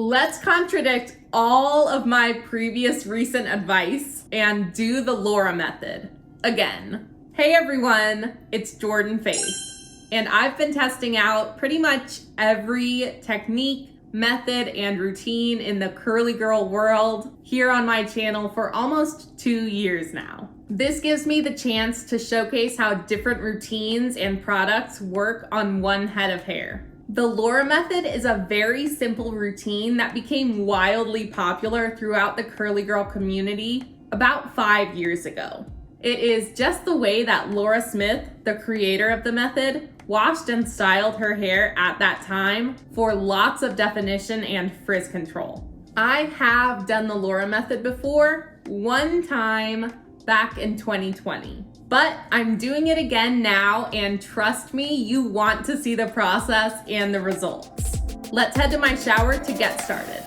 Let's contradict all of my previous recent advice and do the Laura method again. Hey everyone, it's Jordan Faith, and I've been testing out pretty much every technique, method, and routine in the curly girl world here on my channel for almost 2 years now. This gives me the chance to showcase how different routines and products work on one head of hair. The Laura method is a very simple routine that became wildly popular throughout the curly girl community about 5 years ago. It is just the way that Laura Smith, the creator of the method, washed and styled her hair at that time for lots of definition and frizz control. I have done the Laura method before, one time back in 2020. But I'm doing it again now, and trust me, you want to see the process and the results. Let's head to my shower to get started.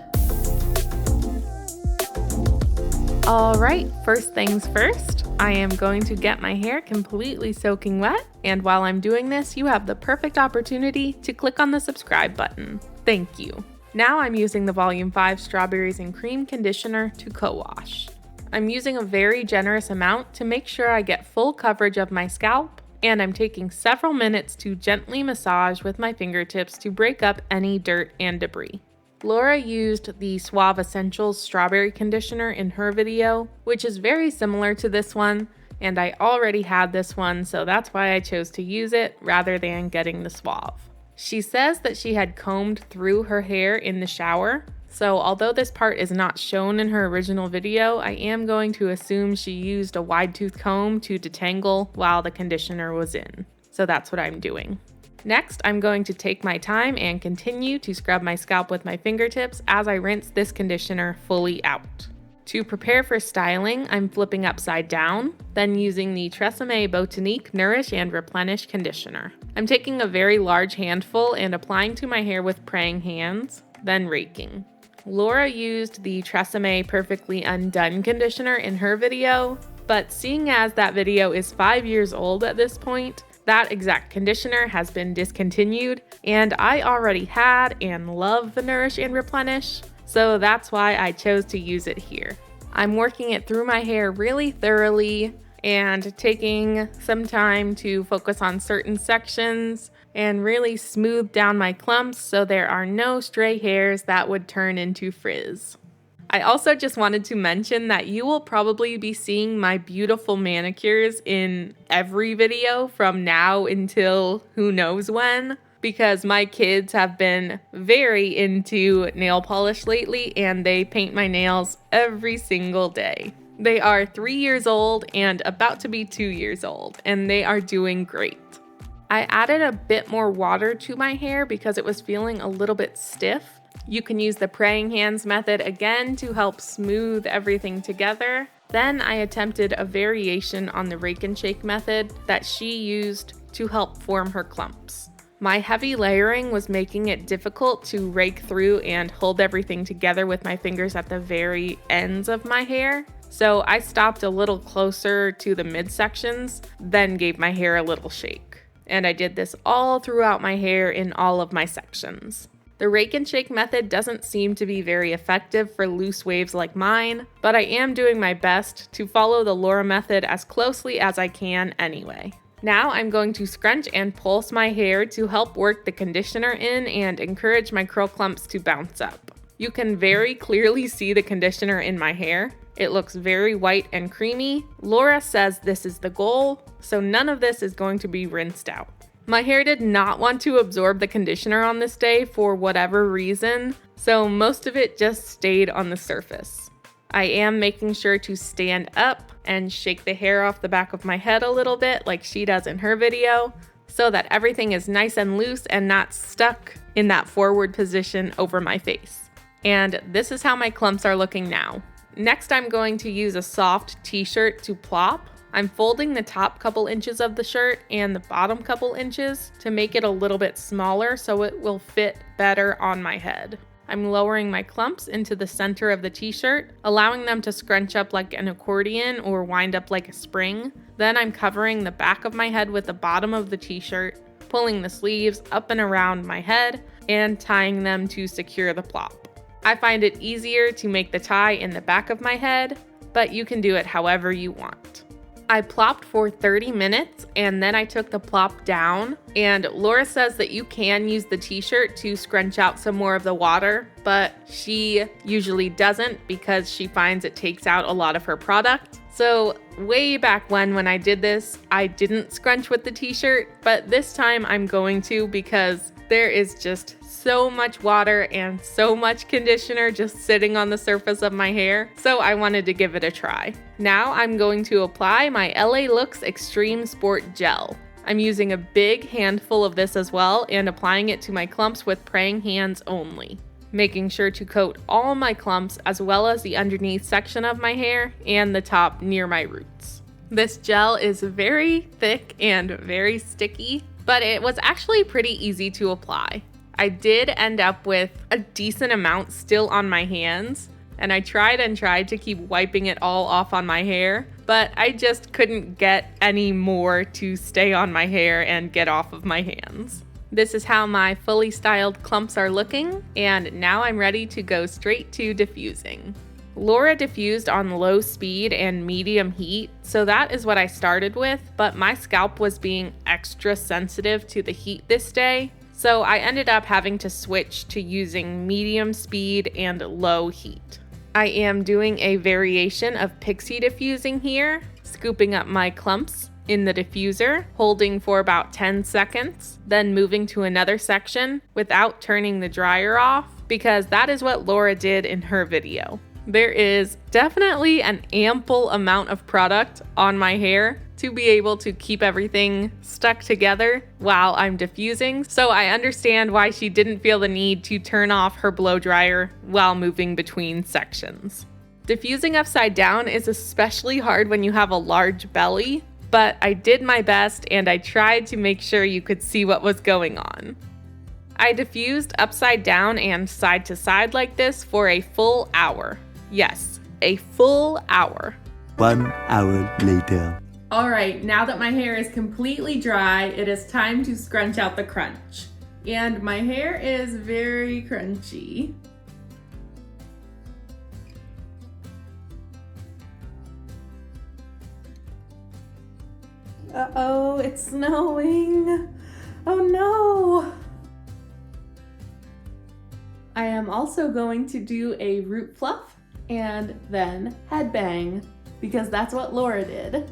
All right, first things first, I am going to get my hair completely soaking wet, and while I'm doing this, you have the perfect opportunity to click on the subscribe button. Thank you. Now I'm using the Volume 5 Strawberries and Cream Conditioner to co-wash. I'm using a very generous amount to make sure I get full coverage of my scalp, and I'm taking several minutes to gently massage with my fingertips to break up any dirt and debris. Laura used the Suave Essentials Strawberry Conditioner in her video, which is very similar to this one, and I already had this one, so that's why I chose to use it rather than getting the Suave. She says that she had combed through her hair in the shower, so although this part is not shown in her original video, I am going to assume she used a wide tooth comb to detangle while the conditioner was in. So that's what I'm doing. Next, I'm going to take my time and continue to scrub my scalp with my fingertips as I rinse this conditioner fully out. To prepare for styling, I'm flipping upside down, then using the Tresemme Botanique Nourish and Replenish Conditioner. I'm taking a very large handful and applying to my hair with praying hands, then raking. Laura used the Tresemme Perfectly Undone conditioner in her video, but seeing as that video is 5 years old at this point, that exact conditioner has been discontinued, and I already had and love the Nourish and Replenish, so that's why I chose to use it here. I'm working it through my hair really thoroughly and taking some time to focus on certain sections and really smooth down my clumps so there are no stray hairs that would turn into frizz. I also just wanted to mention that you will probably be seeing my beautiful manicures in every video from now until who knows when, because my kids have been very into nail polish lately and they paint my nails every single day. They are 3 years old and about to be 2 years old, and they are doing great. I added a bit more water to my hair because it was feeling a little bit stiff. You can use the praying hands method again to help smooth everything together. Then I attempted a variation on the rake and shake method that she used to help form her clumps. My heavy layering was making it difficult to rake through and hold everything together with my fingers at the very ends of my hair. So I stopped a little closer to the midsections, then gave my hair a little shake. And I did this all throughout my hair in all of my sections. The rake and shake method doesn't seem to be very effective for loose waves like mine, but I am doing my best to follow the Laura method as closely as I can anyway. Now I'm going to scrunch and pulse my hair to help work the conditioner in and encourage my curl clumps to bounce up. You can very clearly see the conditioner in my hair. It looks very white and creamy. Laura says this is the goal, so none of this is going to be rinsed out. My hair did not want to absorb the conditioner on this day for whatever reason, so most of it just stayed on the surface. I am making sure to stand up and shake the hair off the back of my head a little bit like she does in her video, so that everything is nice and loose and not stuck in that forward position over my face. And this is how my clumps are looking now. Next, I'm going to use a soft t-shirt to plop. I'm folding the top couple inches of the shirt and the bottom couple inches to make it a little bit smaller so it will fit better on my head. I'm lowering my clumps into the center of the t-shirt, allowing them to scrunch up like an accordion or wind up like a spring. Then I'm covering the back of my head with the bottom of the t-shirt, pulling the sleeves up and around my head, and tying them to secure the plop. I find it easier to make the tie in the back of my head, but you can do it however you want. I plopped for 30 minutes and then I took the plop down, and Laura says that you can use the t-shirt to scrunch out some more of the water, but she usually doesn't because she finds it takes out a lot of her product. So way back when I did this, I didn't scrunch with the t-shirt, but this time I'm going to because there is just so much water and so much conditioner just sitting on the surface of my hair, so I wanted to give it a try. Now I'm going to apply my LA Looks Extreme Sport Gel. I'm using a big handful of this as well and applying it to my clumps with praying hands only, making sure to coat all my clumps as well as the underneath section of my hair and the top near my roots. This gel is very thick and very sticky, but it was actually pretty easy to apply. I did end up with a decent amount still on my hands, and I tried to keep wiping it all off on my hair, but I just couldn't get any more to stay on my hair and get off of my hands. This is how my fully styled clumps are looking, and now I'm ready to go straight to diffusing. Laura diffused on low speed and medium heat, so that is what I started with, but my scalp was being extra sensitive to the heat this day, so I ended up having to switch to using medium speed and low heat. I am doing a variation of pixie diffusing here, scooping up my clumps in the diffuser, holding for about 10 seconds, then moving to another section without turning the dryer off, because that is what Laura did in her video. There is definitely an ample amount of product on my hair to be able to keep everything stuck together while I'm diffusing, so I understand why she didn't feel the need to turn off her blow dryer while moving between sections. Diffusing upside down is especially hard when you have a large belly, but I did my best and I tried to make sure you could see what was going on. I diffused upside down and side to side like this for a full hour. Yes, a full hour. 1 hour later. All right, now that my hair is completely dry, it is time to scrunch out the crunch. And my hair is very crunchy. Uh-oh, it's snowing. Oh no. I am also going to do a root fluff and then headbang, because that's what Laura did.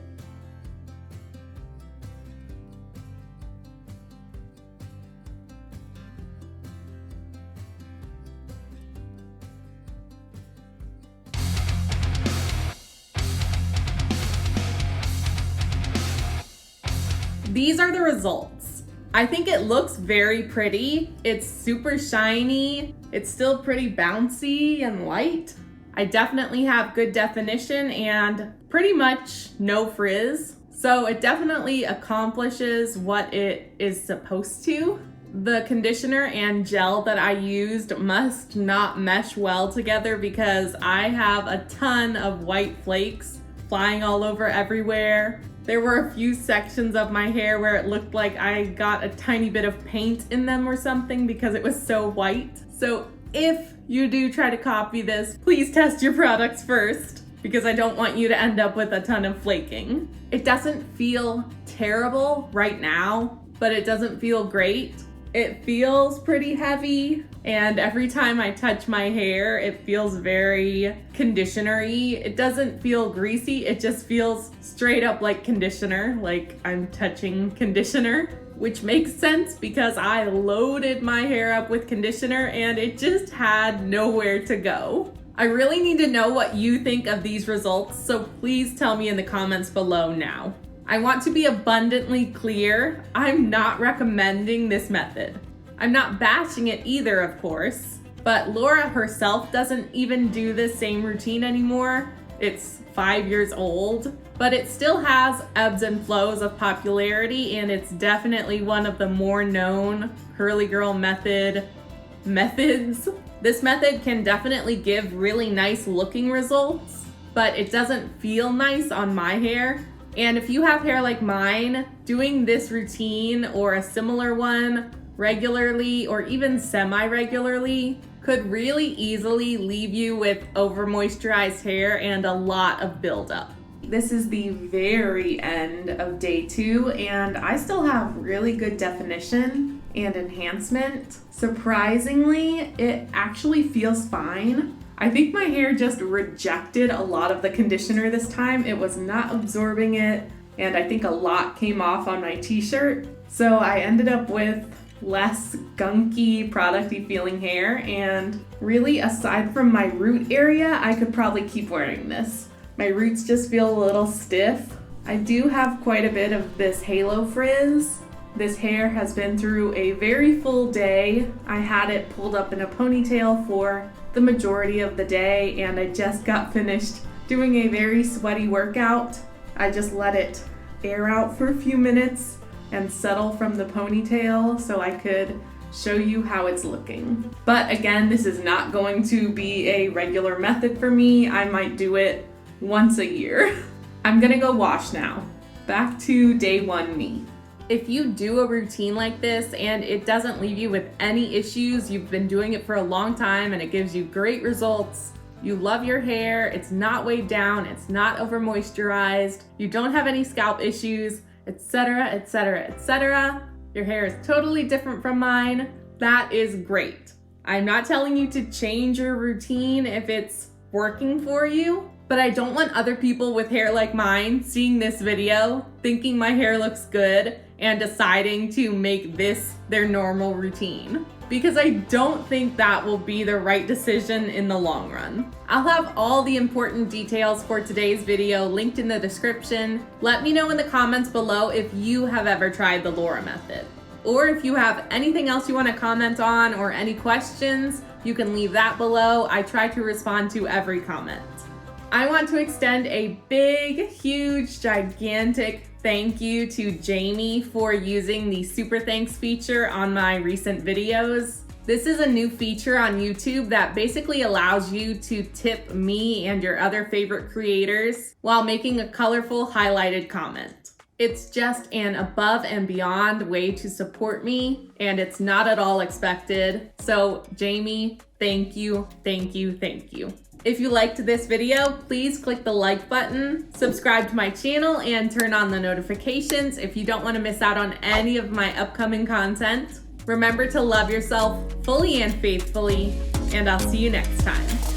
These are the results. I think it looks very pretty. It's super shiny. It's still pretty bouncy and light. I definitely have good definition and pretty much no frizz. So it definitely accomplishes what it is supposed to. The conditioner and gel that I used must not mesh well together because I have a ton of white flakes flying all over everywhere. There were a few sections of my hair where it looked like I got a tiny bit of paint in them or something because it was so white. So if you do try to copy this, please test your products first because I don't want you to end up with a ton of flaking. It doesn't feel terrible right now, but it doesn't feel great. It feels pretty heavy, and every time I touch my hair, it feels very conditioner-y. It doesn't feel greasy, it just feels straight up like conditioner, like I'm touching conditioner, which makes sense because I loaded my hair up with conditioner and it just had nowhere to go. I really need to know what you think of these results, so please tell me in the comments below now. I want to be abundantly clear, I'm not recommending this method. I'm not bashing it either, of course, but Laura herself doesn't even do this same routine anymore. It's 5 years old, but it still has ebbs and flows of popularity, and it's definitely one of the more known curly girl methods. This method can definitely give really nice looking results, but it doesn't feel nice on my hair. And if you have hair like mine, doing this routine or a similar one regularly or even semi-regularly could really easily leave you with over moisturized hair and a lot of buildup. This is the very end of day 2, and I still have really good definition and enhancement. Surprisingly, it actually feels fine. I think my hair just rejected a lot of the conditioner this time. It was not absorbing it, and I think a lot came off on my t-shirt. So I ended up with less gunky, producty feeling hair, and really aside from my root area, I could probably keep wearing this. My roots just feel a little stiff. I do have quite a bit of this halo frizz. This hair has been through a very full day. I had it pulled up in a ponytail for the majority of the day, and I just got finished doing a very sweaty workout. I just let it air out for a few minutes and settle from the ponytail so I could show you how it's looking. But again, this is not going to be a regular method for me. I might do it once a year. I'm gonna go wash now. Back to day 1 me. If you do a routine like this and it doesn't leave you with any issues, you've been doing it for a long time and it gives you great results, you love your hair, it's not weighed down, it's not over moisturized, you don't have any scalp issues, etc., etc., etc. Your hair is totally different from mine. That is great. I'm not telling you to change your routine if it's working for you, but I don't want other people with hair like mine seeing this video, thinking my hair looks good, and deciding to make this their normal routine, because I don't think that will be the right decision in the long run. I'll have all the important details for today's video linked in the description. Let me know in the comments below if you have ever tried the Laura method. Or if you have anything else you want to comment on or any questions, you can leave that below. I try to respond to every comment. I want to extend a big, huge, gigantic thank you to Jamie for using the super thanks feature on my recent videos. This is a new feature on YouTube that basically allows you to tip me and your other favorite creators while making a colorful highlighted comment. It's just an above and beyond way to support me, and it's not at all expected. So Jamie, thank you, thank you, thank you. If you liked this video, please click the like button, subscribe to my channel, and turn on the notifications if you don't want to miss out on any of my upcoming content. Remember to love yourself fully and faithfully, and I'll see you next time.